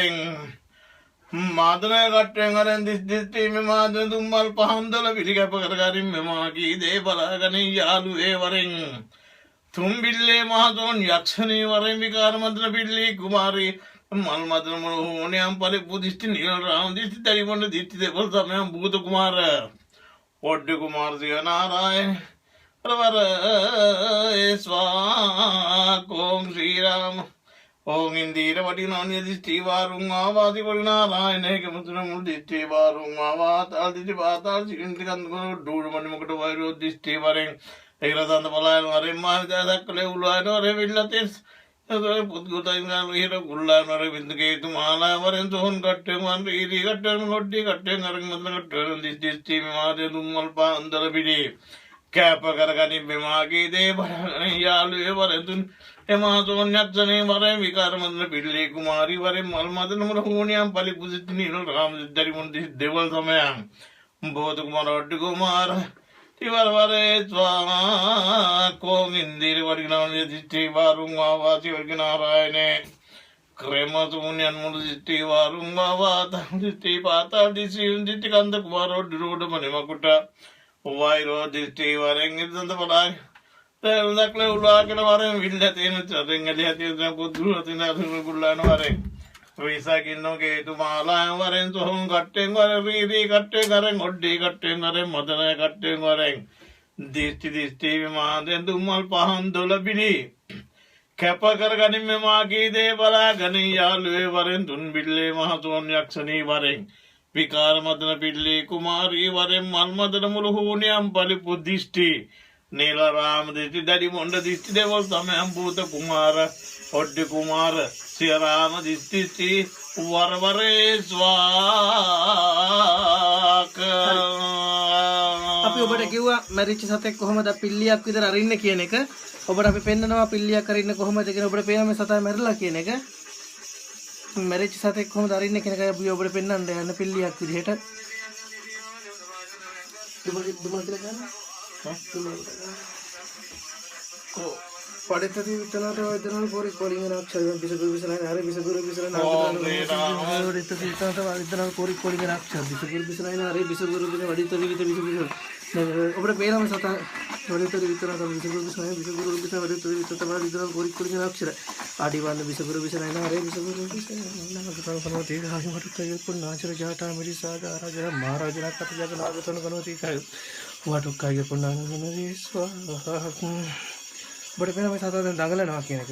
වරෙන් මාදනය කට්ටෙන් අරෙන් දිස්දිස්ටීම මාදන දුම්මල් පහන්දල පිළිකැප කරගරින් මෙමාකී දේ බලාගනින් යාළුවේ වරෙන් තුම්බිල්ලේ මහතෝන් යක්ෂණී වරෙන් විකාරමදන පිල්ලී කුමාරී මල් මදන මොන ඕනයම් පරිප්පු දිස්ටි නිල රාම දිස්ටි තරිබොන්න දිස්ටි දෙපොල් සමයම් භූත කුමාර ඔඩ්ඩ කුමාර සියනාරායන වර ස්වාකෝම් ශ්‍රීරාම ඕං ඉන්දීර වටිනානිය දිස්ටි වාරුන් ආවාදි වරිනාරායනයක මුතුන මුල් දිස්ටි වාරුන් ආවාතාල් දිස්ටි පාතාල් සිකින්ටිකන්දකොන ඩූඩමනිමකට වෛරෝ දිස්ටි වරෙන් ඒරතන්ද පලායන වරෙන් මාවිදා දක්කලේ උළුවයන වර විල්ලතෙස් පුද්ගතයිගල හිර ගුල්ලානර විින්දගේතු මාලාවරෙන් සොහන් කට්ටෙන් ඊරී කට්ටම නොඩ්ඩි කට්ටෙන් අරග මතනට දිස්ටි මාදය දුම්මල් පාන්දර පිඩේ කෑප කරගනින් මෙමාගේ දේ බරගන යාළුවේ වරතුන් එමාසෝන් යක්ෂණය වරෙන් විකාරමදන පිල්ලේ කුමාරී වරෙන් මල් මදනමට හෝනියම් පලි පුසිතිනීල රාම දරිමුන් දෙවල් සමයන් බෝධ කුමාර ඔඩ්ඩි කුමාර තිවරවරේ ස්වාකෝන් ඉන්දීර වරිනාවනය දිස්ටි වාරුන් ආවාසි වර්ගනාරායනය ක්‍රමතුන්යන් මුළු දිස්ටි වාරුන් ආවාත දිස්ටි පාතා දිසියුන් දිටි කන්ද කුමාර ඔඩ්ඩි රෝඩම නෙමකුට වෛරෝ දිස්ටි වරෙන් ඉදඳ පලායි තැල්දක්ල උලාගෙන වරෙන් විල්ල තියෙන චරෙන් ඇලි ඇතිය පුද්දුර තින ගුල්ලාන වරෙන් විසකින්නෝගේතු මාලාය වරෙන් සොහුන් කට්ටෙන් වර රීදී කට්ටේ කරෙන් ඔඩ්ඩී කට්ටෙන් වරෙන් මදනය කට්ටෙන් වරෙන් දිස්ටි දිස්ටීව මාදෙන් දුම්මල් පහන් දොලබිලි කැප කරගනින් මෙමාගේ දේ බලා ගනී යාළුවේ වරෙන් දුන් බිල්ලේ මහතුවන් යක්ෂණී වරෙන් විකාරමදන පිල්ලේ කුමාරී වරෙන් මල්මදන මුළු හූනියම් පලිපු දිස්ටි නීල රාම දිස්ටි දැඩි මොන්ඩ දිස්ටි දෙවල් සමයම් භූත කුමාර ඔඩ්ඩි කුමාර සියරාම දිස්ටිස්ටි වරවරේ ස්වාක අපි ඔබට කිව්වා මැරිච්ච සතෙක් කොහොමද පිල්ලියක් විතර අරින්න කියන එක ඔබට අපි පෙන්නනවා පිල්ලියක් අරින්න කොහොමද කියන ඔබට පේනවා මේ සතා මැරිලා කියන එක මැරිච්ච සතෙක් කොහොමද අරින්න කියන එකයි අපි ඔබට පෙන්වන්න යන පිල්ලියක් විදිහට දුමල් කියලා ගන්න පඩිතති විතනට වදනල් පොරි කොලින් රක්ෂය බිසගුරු විසලයි හරි බිසගුරු විසලයි නාමතරන වඩිත විතනට වදනල් පොරි කොලින් රක්ෂය බිසගුරු විසලයි හරි බිසගුරු විසලයි වඩිත විත බිසගුරු ඔබට පේනම සතා වඩිත විතනට බිසගුරු විසලයි බිසගුරු විසලයි වඩිත විතනට වදනල් පොරි කොලින් රක්ෂය ආදිවන්න බිසගුරු විසලයි හරි බිසගුරු විසලයි නාමතරන කනෝති හාහිමට තයකුන් නාචර ජාතා මිරිසාග ආරාජන මහරජන කට ජග නාගතන කනෝති කය වටුක්කය පුණානන විස්වා බඩ පේන මේ සතා දැන් දඟලනවා කියන එක